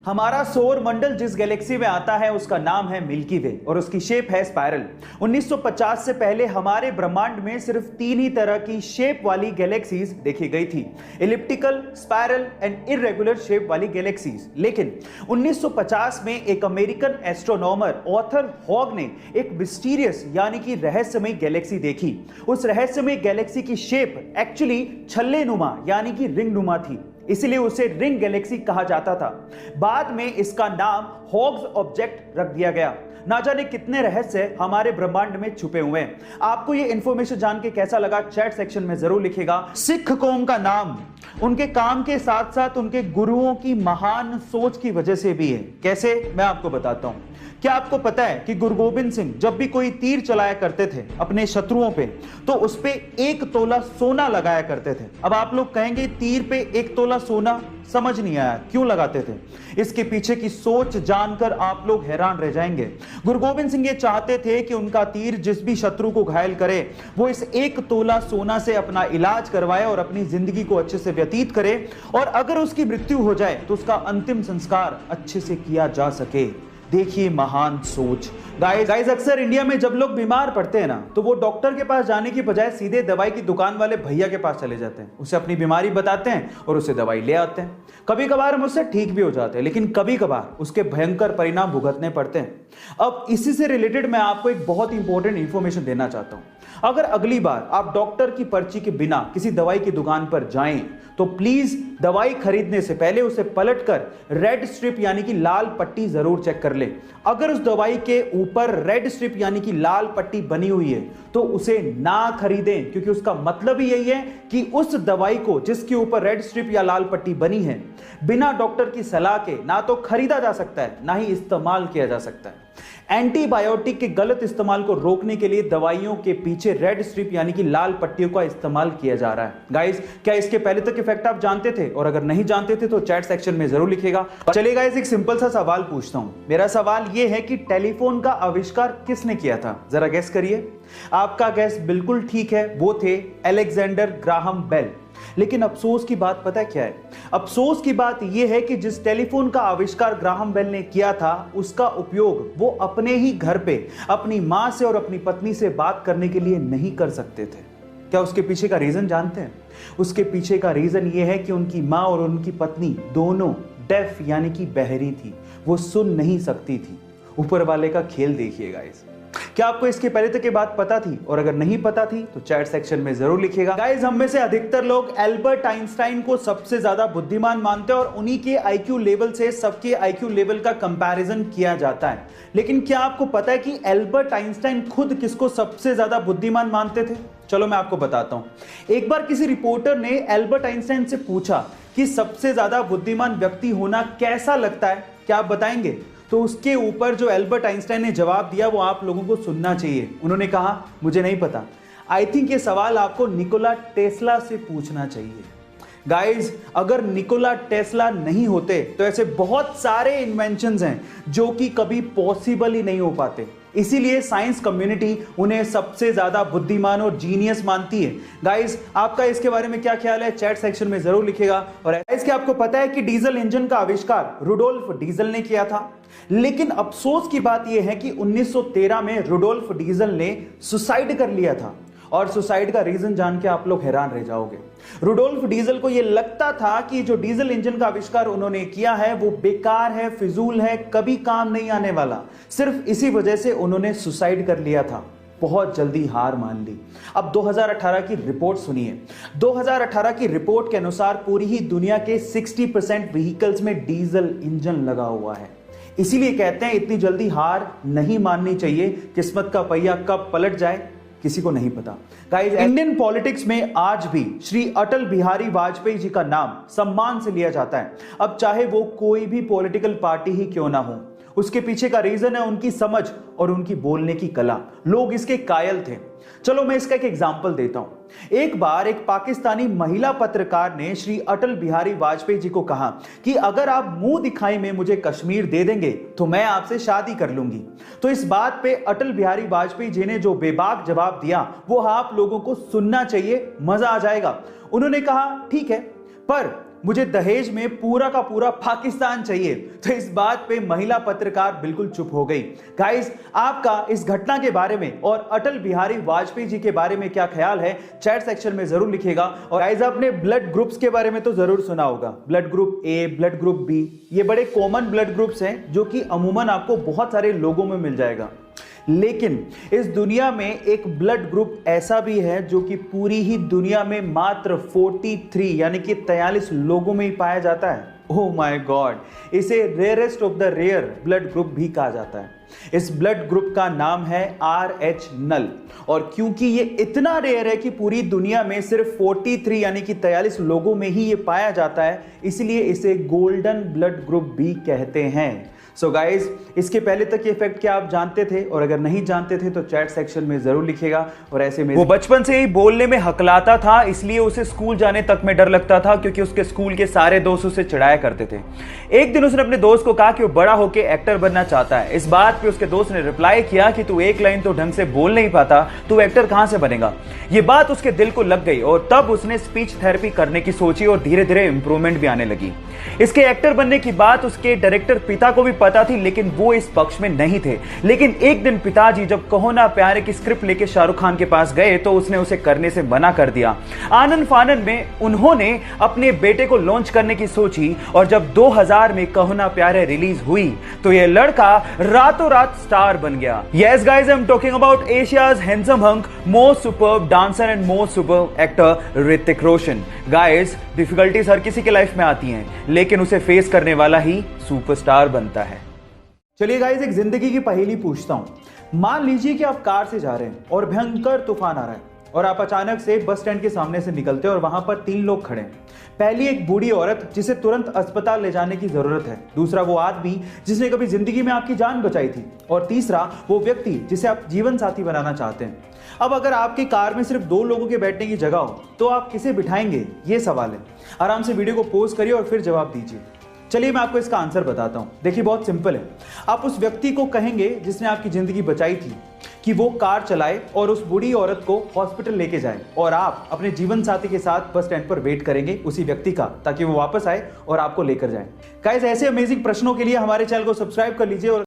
हमारा सौर मंडल जिस गैलेक्सी में आता है उसका नाम है मिल्की वे और उसकी शेप है स्पाइरल। 1950 से पहले हमारे ब्रह्मांड में सिर्फ 3 ही तरह की शेप वाली गैलेक्सीज देखी गई थी, elliptical, spiral and irregular shape वाली गैलेक्सीज। लेकिन 1950 में एक अमेरिकन एस्ट्रोनॉमर ऑर्थर हॉग ने एक मिस्टीरियस यानी कि रहस्यमय गैलेक्सी देखी। उस रहस्यमय गैलेक्सी की शेप एक्चुअली छल्ले नुमा यानी कि रिंग नुमा थी, इसलिए उसे रिंग गैलेक्सी कहा जाता था। बाद में इसका नाम हॉग्स ऑब्जेक्ट रख दिया गया। ना जाने कितने रहस्य हमारे ब्रह्मांड में छुपे हुए हैं। आपको ये इंफॉर्मेशन जान के कैसा लगा चैट सेक्शन में जरूर लिखिएगा। सिख कौम का नाम उनके काम के साथ साथ उनके गुरुओं की महान सोच की वजह से भी है। कैसे, मैं आपको बताता हूं। क्या आपको पता है कि गुरु गोबिंद सिंह जब भी कोई तीर चलाया करते थे अपने शत्रुओं पे, तो उस पे 1 तोला सोना लगाया करते थे। अब आप लोग कहेंगे तीर पे 1 तोला सोना, समझ नहीं आया क्यों लगाते थे। इसके पीछे की सोच जानकर आप लोग हैरान रह जाएंगे। गुरु गोबिंद सिंह ये चाहते थे कि उनका तीर जिस भी शत्रु को घायल करे वो इस 1 तोला सोना से अपना इलाज करवाए और अपनी जिंदगी को अच्छे से व्यतीत करे, और अगर उसकी मृत्यु हो जाए तो उसका अंतिम संस्कार अच्छे से किया जा सके। देखिए महान सोच। गाइस अक्सर इंडिया में जब लोग बीमार पड़ते हैं ना, तो वो डॉक्टर के पास जाने की बजाय सीधे दवाई की दुकान वाले भैया के पास चले जाते हैं, उसे अपनी बीमारी बताते हैं और उसे दवाई ले आते हैं। कभी कभार हम उससे ठीक भी हो जाते हैं, लेकिन कभी कभार उसके भयंकर परिणाम भुगतने पड़ते हैं। अब इसी से रिलेटेड मैं आपको एक बहुत इंपॉर्टेंट इंफॉर्मेशन देना चाहता हूं। अगर अगली बार आप डॉक्टर की पर्ची के बिना किसी दवाई की दुकान पर जाएं, तो प्लीज दवाई खरीदने से पहले उसे पलटकर रेड स्ट्रिप यानी कि लाल पट्टी जरूर चेक कर ले। अगर उस दवाई के ऊपर रेड स्ट्रिप यानी कि लाल पट्टी बनी हुई है तो उसे ना खरीदें, क्योंकि उसका मतलब ही यही है कि उस दवाई को जिसके ऊपर रेड स्ट्रिप या लाल पट्टी बनी है, बिना डॉक्टर की सलाह के ना तो खरीदा जा सकता है ना ही इस्तेमाल किया जा सकता है। एंटीबायोटिक के गलत इस्तेमाल को रोकने के लिए दवाइयों के पीछे रेड स्ट्रिप यानी कि लाल पट्टियों का इस्तेमाल किया जा रहा है। गाइस, क्या इसके पहले तक इफेक्ट आप जानते थे? और अगर नहीं जानते थे तो चैट सेक्शन में जरूर लिखिएगा। चलिए गाइस, एक सिंपल सा सवाल पूछता हूं। मेरा सवाल यह है कि टेलीफोन का आविष्कार किसने किया था? जरा गैस करिए। आपका गैस बिल्कुल ठीक है, वो थे अलेक्जेंडर ग्राहम बेल। लेकिन अफसोस की बात पता है क्या है? अफसोस की बात यह है कि जिस टेलीफोन का आविष्कार ग्राहम बेल ने किया था, उसका उपयोग वो अपने ही घर पे अपनी मां से और अपनी पत्नी से बात करने के लिए नहीं कर सकते थे। क्या उसके पीछे का रीजन जानते हैं? उसके पीछे का रीजन यह है कि उनकी मां और उनकी पत्नी दोनों डेफ यानी कि बहरी थी, वो सुन नहीं सकती थी। ऊपर वाले का खेल देखिएगा। इस क्या आपको इसके पहले तक ये बात पता थी? और अगर नहीं पता थी तो चैट सेक्शन में जरूर लिखिएगा। गाइस, हम में से अधिकतर लोग एल्बर्ट आइंस्टाइन को सबसे ज्यादा बुद्धिमान मानते हैं और उन्हीं के आईक्यू लेवल से सबके आईक्यू लेवल का कंपैरिजन किया जाता है। लेकिन क्या आपको पता है कि एल्बर्ट आइंस्टाइन खुद किसको सबसे ज्यादा बुद्धिमान मानते थे? चलो मैं आपको बताता हूं। एक बार किसी रिपोर्टर ने एल्बर्ट आइंस्टाइन से पूछा कि सबसे ज्यादा बुद्धिमान व्यक्ति होना कैसा लगता है, क्या आप बताएंगे? तो उसके ऊपर जो एल्बर्ट आइंस्टाइन ने जवाब दिया वो आप लोगों को सुनना चाहिए। उन्होंने कहा, मुझे नहीं पता, आई थिंक ये सवाल आपको निकोला टेस्ला से पूछना चाहिए। गाइज, अगर निकोला टेस्ला नहीं होते तो ऐसे बहुत सारे इन्वेंशंस हैं जो कि कभी पॉसिबल ही नहीं हो पाते। इसीलिए साइंस कम्युनिटी उन्हें सबसे ज्यादा बुद्धिमान और जीनियस मानती है। गाइस, आपका इसके बारे में क्या ख्याल है? चैट सेक्शन में जरूर लिखिएगा। और गाइस, क्या आपको पता है कि डीजल इंजन का आविष्कार रुडोल्फ डीजल ने किया था? लेकिन अफसोस की बात यह है कि 1913 में रुडोल्फ डीजल ने सुसाइड कर लिया था। और सुसाइड का रीजन जान के आप लोग हैरान रह जाओगे। रुडोल्फ डीजल को यह लगता था कि जो डीजल इंजन का आविष्कार उन्होंने किया है वो बेकार है, फिजूल है, कभी काम नहीं आने वाला। सिर्फ इसी वजह से उन्होंने सुसाइड कर लिया था, बहुत जल्दी हार मान ली। अब 2018 की रिपोर्ट सुनिए। 2018 की रिपोर्ट के अनुसार पूरी ही दुनिया के 60% व्हीकल्स में डीजल इंजन लगा हुआ है। इसीलिए कहते हैं इतनी जल्दी हार नहीं माननी चाहिए। किस्मत का पहिया कब पलट जाए किसी को नहीं पता। गाइस, इंडियन पॉलिटिक्स में आज भी श्री अटल बिहारी वाजपेयी जी का नाम सम्मान से लिया जाता है। अब चाहे वो कोई भी पॉलिटिकल पार्टी ही क्यों ना हो, उसके पीछे का रीजन है उनकी समझ और उनकी बोलने की कला। लोग इसके कायल थे। चलो मैं इसका एक एग्जांपल देता हूं। एक बार एक पाकिस्तानी महिला पत्रकार ने श्री अटल बिहारी वाजपेयी जी को कहा कि अगर आप मुंह दिखाई में मुझे कश्मीर दे देंगे तो मैं आपसे शादी कर लूंगी। तो इस बात पे अटल बिहारी वाजपेयी जी ने जो बेबाक जवाब दिया वो आप लोगों को सुनना चाहिए, मजा आ जाएगा। उन्होंने कहा, ठीक है, पर मुझे दहेज में पूरा का पूरा पाकिस्तान चाहिए। तो इस बात पे महिला पत्रकार बिल्कुल चुप हो गई। गाइस, आपका इस घटना के बारे में और अटल बिहारी वाजपेयी जी के बारे में क्या ख्याल है, चैट सेक्शन में जरूर लिखिएगा। और गाइस, आपने ब्लड ग्रुप्स के बारे में तो जरूर सुना होगा, blood group A, blood group B, ये बड़े कॉमन ब्लड ग्रुप्स हैं जो कि अमूमन आपको बहुत सारे लोगों में मिल जाएगा। लेकिन इस दुनिया में एक ब्लड ग्रुप ऐसा भी है जो कि पूरी ही दुनिया में मात्र 43 यानी कि 43 लोगों में ही पाया जाता है। ओह माय गॉड, इसे rarest of the rare blood group भी कहा जाता है। इस ब्लड ग्रुप का नाम है RH नल। और क्योंकि ये इतना रेयर है कि पूरी दुनिया में सिर्फ 43 यानी कि 43 लोगों में ही ये पाया जाता है, इसलिए इसे गोल्डन ब्लड ग्रुप भी कहते हैं। सो गाइज, इसके पहले तक ये फैक्ट क्या आप जानते थे? और अगर नहीं जानते थे तो चैट सेक्शन में जरूर लिखिएगा। और ऐसे में वो बचपन से ही बोलने में हकलाता था, इसलिए उसे स्कूल जाने तक में डर लगता था क्योंकि उसके स्कूल के सारे दोस्त उसे चिढ़ाया करते थे। एक दिन उसने अपने दोस्त को कहा कि वो बड़ा होकर एक्टर बनना चाहता है। इस बात पे उसके दोस्त ने रिप्लाई किया कि तू एक लाइन तो ढंग से बोल नहीं पाता, तू एक्टर कहां से बनेगा। ये बात उसके दिल को लग गई और तब उसने स्पीच थेरेपी करने की सोची और धीरे धीरे इंप्रूवमेंट भी आने लगी। इसके एक्टर बनने की बात उसके डायरेक्टर पिता को भी पता थी, लेकिन वो इस पक्ष में नहीं थे। लेकिन एक दिन पिताजी जब कहो ना प्यारे की स्क्रिप्ट लेके शाहरुख खान के पास गए तो उसने उसे करने से मना कर दिया। आनन फानन में उन्होंने अपने बेटे को लॉन्च करने की सोची और जब 2000 में कहो ना प्यारे रिलीज हुई तो ये लड़का रातों रात स्टार बन गया। Yes guys, I am talking about Asia's handsome hunk, most superb dancer and most superb actor Hrithik Roshan. Guys, difficulties हर किसी के लाइफ में आती हैं, लेकिन उसे फेस करने वाला ही सुपरस्टार बनता है। चलिए गाइस, एक जिंदगी की पहेली पूछता हूं। मान लीजिए कि आप कार से जा रहे हैं और भयंकर तूफान आ रहा है और आप अचानक से बस स्टैंड के सामने से निकलते हैं और वहां पर 3 लोग खड़े हैं। पहली एक बूढ़ी औरत जिसे तुरंत अस्पताल ले जाने की जरूरत है, दूसरा वो आदमी जिसने कभी जिंदगी में आपकी जान बचाई थी, और तीसरा वो व्यक्ति जिसे आप जीवन साथी बनाना चाहते हैं। अब अगर आपकी कार में सिर्फ 2 लोगों के बैठने की जगह हो तो आप किसे बिठाएंगे, ये सवाल है। आराम से वीडियो को पॉज करिए और फिर जवाब दीजिए। चलिए मैं आपको इसका आंसर बताता हूं। देखिए, बहुत सिंपल है। आप उस व्यक्ति को कहेंगे जिसने आपकी जिंदगी बचाई थी कि वो कार चलाए और उस बूढ़ी औरत को हॉस्पिटल लेके जाए, और आप अपने जीवन साथी के साथ बस स्टैंड पर वेट करेंगे उसी व्यक्ति का, ताकि वो वापस आए और आपको लेकर जाए। गाइस, ऐसे अमेजिंग प्रश्नों के लिए हमारे चैनल को सब्सक्राइब कर लीजिए और